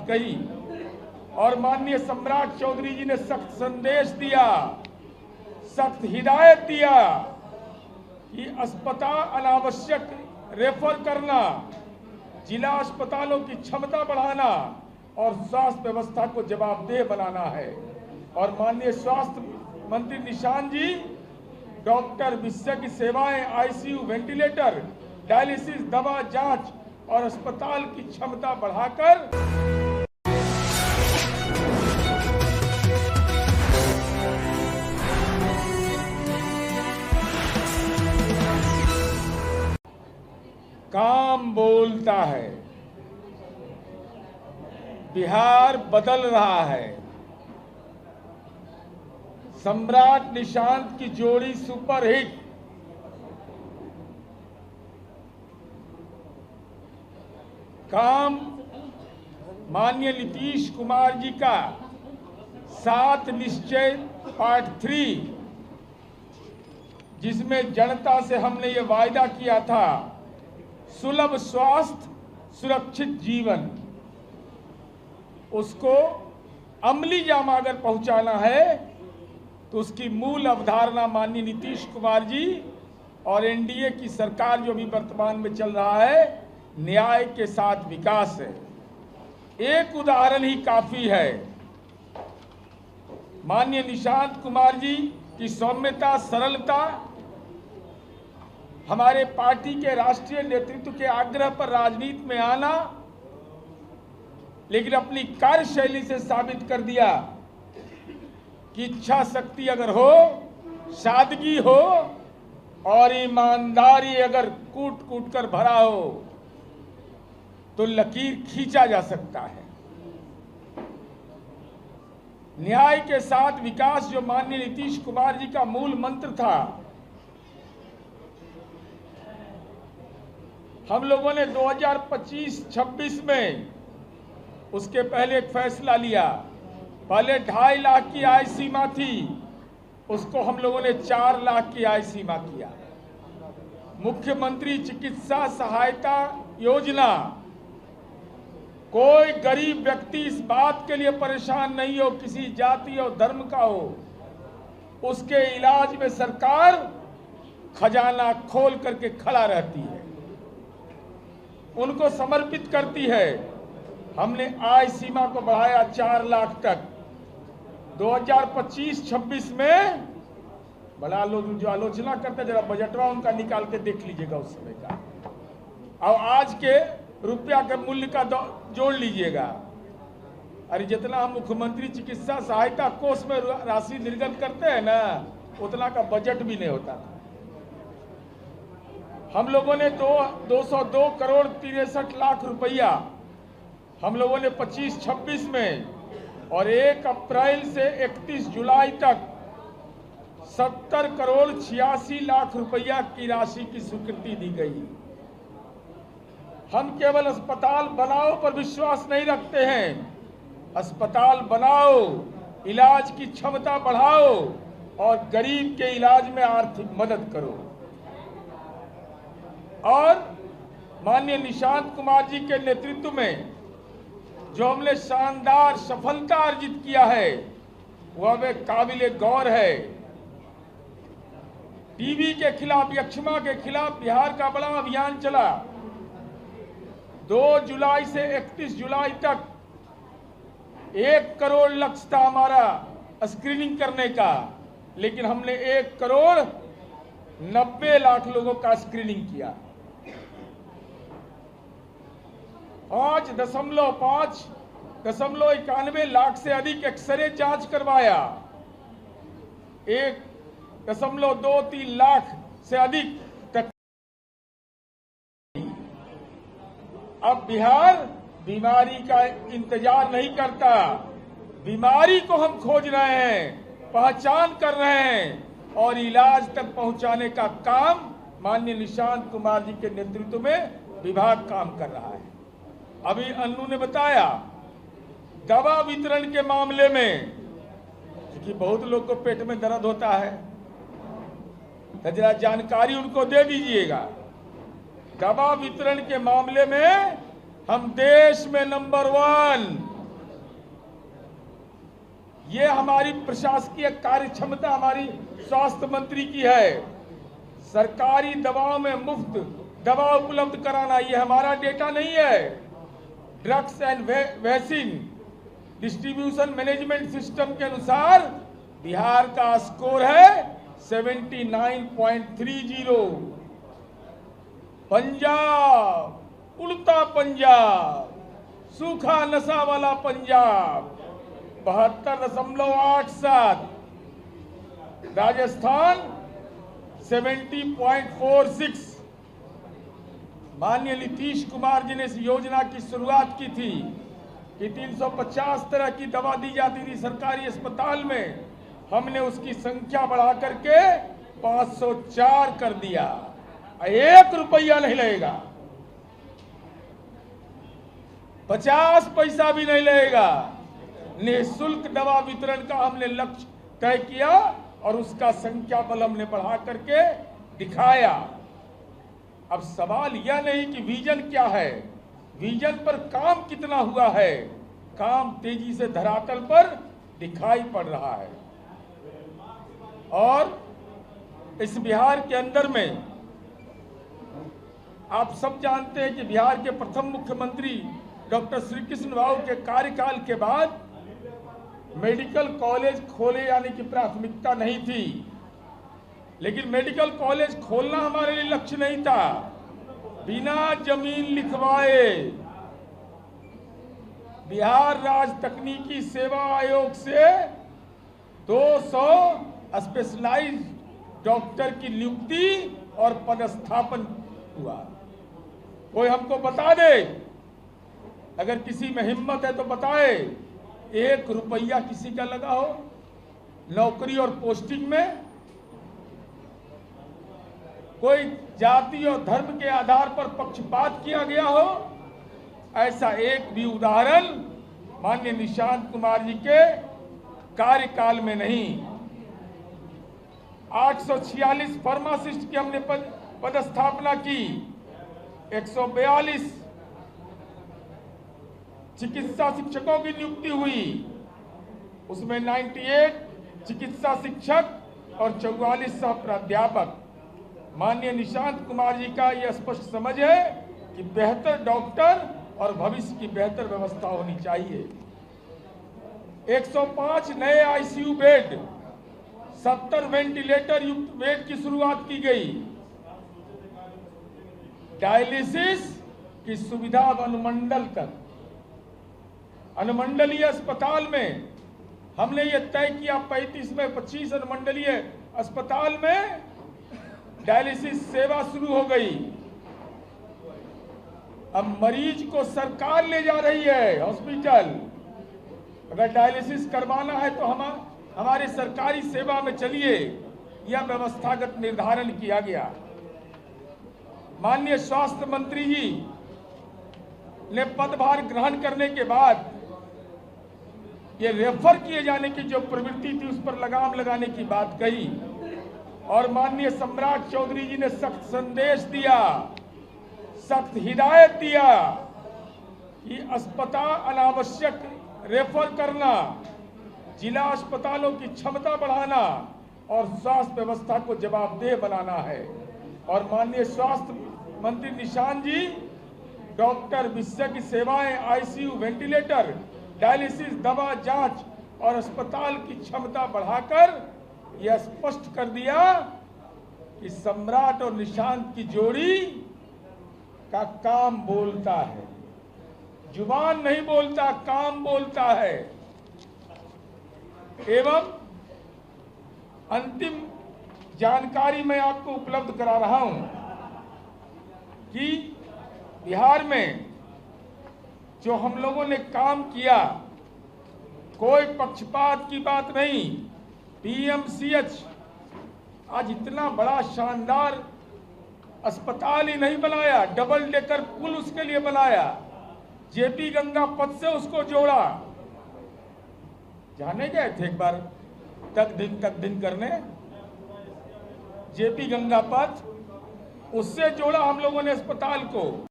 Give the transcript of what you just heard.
कही और माननीय सम्राट चौधरी जी ने सख्त संदेश दिया, सख्त हिदायत दिया कि अस्पताल अनावश्यक रेफर करना, जिला अस्पतालों की क्षमता बढ़ाना और स्वास्थ्य व्यवस्था को जवाबदेह बनाना है। और माननीय स्वास्थ्य मंत्री निशांत जी डॉक्टर, विशेषज्ञ सेवाएं, आईसीयू, वेंटिलेटर, डायलिसिस, दवा, जांच और अस्पताल की क्षमता बढ़ाकर काम बोलता है। बिहार बदल रहा है। सम्राट निशांत की जोड़ी सुपरहिट। काम माननीय नीतीश कुमार जी का 7 निश्चय पार्ट 3, जिसमें जनता से हमने ये वायदा किया था, सुलभ स्वास्थ्य, सुरक्षित जीवन, उसको अमली जामा अगर पहुंचाना है तो उसकी मूल अवधारणा माननीय नीतीश कुमार जी और एनडीए की सरकार जो भी वर्तमान में चल रहा है, न्याय के साथ विकास है। एक उदाहरण ही काफी है। माननीय निशांत कुमार जी की सौम्यता, सरलता, हमारे पार्टी के राष्ट्रीय नेतृत्व के आग्रह पर राजनीति में आना, लेकिन अपनी कार्यशैली से साबित कर दिया कि इच्छा शक्ति अगर हो, सादगी हो और ईमानदारी अगर कूट कूट कर भरा हो तो लकीर खींचा जा सकता है। न्याय के साथ विकास जो माननीय नीतीश कुमार जी का मूल मंत्र था, हम लोगों ने 2025-26 में उसके पहले एक फैसला लिया। पहले 2.5 लाख की आय सीमा थी, उसको हम लोगों ने 4 लाख की आय सीमा किया। मुख्यमंत्री चिकित्सा सहायता योजना, कोई गरीब व्यक्ति इस बात के लिए परेशान नहीं हो, किसी जाति और धर्म का हो, उसके इलाज में सरकार खजाना खोल करके खड़ा रहती है, उनको समर्पित करती है। हमने आय सीमा को बढ़ाया 4 लाख तक। 2025-26 में बड़ा लोग जो आलोचना करते, जरा बजटवा उनका निकाल के देख लीजिएगा उस समय का, और आज के रुपया के मूल्य का जोड़ लीजिएगा। अरे जितना हम मुख्यमंत्री चिकित्सा सहायता कोष में राशि निर्गत करते हैं ना, उतना का बजट भी नहीं होता था। हम लोगों ने 202 करोड़ 63 लाख रुपया हम लोगों ने 25-26 में, और 1 अप्रैल से 31 जुलाई तक 70 करोड़ 86 लाख रुपया की राशि की स्वीकृति दी गई। हम केवल अस्पताल बनाओ पर विश्वास नहीं रखते हैं। अस्पताल बनाओ, इलाज की क्षमता बढ़ाओ और गरीब के इलाज में आर्थिक मदद करो। और माननीय निशांत कुमार जी के नेतृत्व में जो हमने शानदार सफलता अर्जित किया है, वह हमें काबिले गौर है। टीबी के खिलाफ, यक्ष्मा के खिलाफ बिहार का बड़ा अभियान चला। 2 जुलाई से 31 जुलाई तक 1 करोड़ लक्ष्य था हमारा स्क्रीनिंग करने का, लेकिन हमने 1 करोड़ 90 लाख लोगों का स्क्रीनिंग किया। 5.91 लाख से अधिक एक्सरे जांच करवाया। 1.23 लाख से अधिक तक। अब बिहार बीमारी का इंतजार नहीं करता, बीमारी को हम खोज रहे हैं, पहचान कर रहे हैं और इलाज तक पहुंचाने का काम माननीय निशांत कुमार जी के नेतृत्व में विभाग काम कर रहा है। अभी अन्नू ने बताया दवा वितरण के मामले में, क्योंकि बहुत लोग को पेट में दर्द होता है, तो जरा जानकारी उनको दे दीजिएगा। दवा वितरण के मामले में हम देश में नंबर 1 ये हमारी प्रशासकीय कार्य क्षमता हमारी स्वास्थ्य मंत्री की है। सरकारी दवाओं में मुफ्त दवा उपलब्ध कराना ये हमारा डेटा नहीं है। Drugs and vaccine distribution management system के अनुसार बिहार का स्कोर है 79.30। पंजाब उड़ता पंजाब, सूखा नशा वाला पंजाब 72.87। राजस्थान 70.46। माननीय नीतीश कुमार जी ने इस योजना की शुरुआत की थी कि 350 तरह की दवा दी जाती थी सरकारी अस्पताल में। हमने उसकी संख्या बढ़ा करके 504 कर दिया। 1 रुपया नहीं लगेगा, 50 पैसा भी नहीं लगेगा। निःशुल्क दवा वितरण का हमने लक्ष्य तय किया और उसका संख्या बल हमने बढ़ा करके दिखाया। अब सवाल यह नहीं कि विजन क्या है, विजन पर काम कितना हुआ है। काम तेजी से धरातल पर दिखाई पड़ रहा है। और इस बिहार के अंदर में आप सब जानते हैं कि बिहार के प्रथम मुख्यमंत्री डॉक्टर श्री कृष्ण बाबू के कार्यकाल के बाद मेडिकल कॉलेज खोले जाने की प्राथमिकता नहीं थी। लेकिन मेडिकल कॉलेज खोलना हमारे लिए लक्ष्य नहीं था। बिना जमीन लिखवाए बिहार राज्य तकनीकी सेवा आयोग से 200 स्पेशलाइज्ड डॉक्टर की नियुक्ति और पदस्थापन हुआ। कोई हमको बता दे, अगर किसी में हिम्मत है तो बताए, 1 रुपया किसी का लगा हो नौकरी और पोस्टिंग में। कोई जाति और धर्म के आधार पर पक्षपात किया गया हो, ऐसा एक भी उदाहरण माननीय निशांत कुमार जी के कार्यकाल में नहीं। 846 फार्मासिस्ट की हमने पदस्थापना की। 142 चिकित्सा शिक्षकों की नियुक्ति हुई, उसमें 98 चिकित्सा शिक्षक और 44 सह प्राध्यापक। माननीय निशांत कुमार जी का यह स्पष्ट समझ है कि बेहतर डॉक्टर और भविष्य की बेहतर व्यवस्था होनी चाहिए। 105 नए आईसीयू बेड, 70 वेंटिलेटर युक्त बेड की शुरुआत की गई। डायलिसिस की सुविधा अब अनुमंडल तक, अनुमंडलीय अस्पताल में हमने ये तय किया 35 में 25 अनुमंडलीय अस्पताल में डायलिसिस सेवा शुरू हो गई। अब मरीज को सरकार ले जा रही है हॉस्पिटल। अगर डायलिसिस करवाना है तो हमारे सरकारी सेवा में चलिए, यह व्यवस्थागत निर्धारण किया गया। माननीय स्वास्थ्य मंत्री जी ने पदभार ग्रहण करने के बाद ये रेफर किए जाने की जो प्रवृत्ति थी उस पर लगाम लगाने की बात कही और माननीय सम्राट चौधरी जी ने सख्त संदेश दिया, सख्त हिदायत दिया कि अस्पताल अनावश्यक रेफर करना, जिला अस्पतालों की क्षमता बढ़ाना और स्वास्थ्य व्यवस्था को जवाबदेह बनाना है। और माननीय स्वास्थ्य मंत्री निशांत जी डॉक्टर, विशेषज्ञ सेवाएं, आईसीयू, वेंटिलेटर, डायलिसिस, दवा, जांच और अस्पताल की क्षमता बढ़ाकर यह स्पष्ट कर दिया कि सम्राट और निशांत की जोड़ी का काम बोलता है, जुबान नहीं बोलता, काम बोलता है। एवं अंतिम जानकारी मैं आपको उपलब्ध करा रहा हूं कि बिहार में जो हम लोगों ने काम किया, कोई पक्षपात की बात नहीं। पीएमसीएच आज इतना बड़ा शानदार अस्पताल ही नहीं बनाया, डबल डेकर पुल उसके लिए बनाया, जेपी गंगा पथ से उसको जोड़ा। जाने गए थे एक बार तक दिन करने, जेपी गंगा पथ उससे जोड़ा हम लोगों ने अस्पताल को।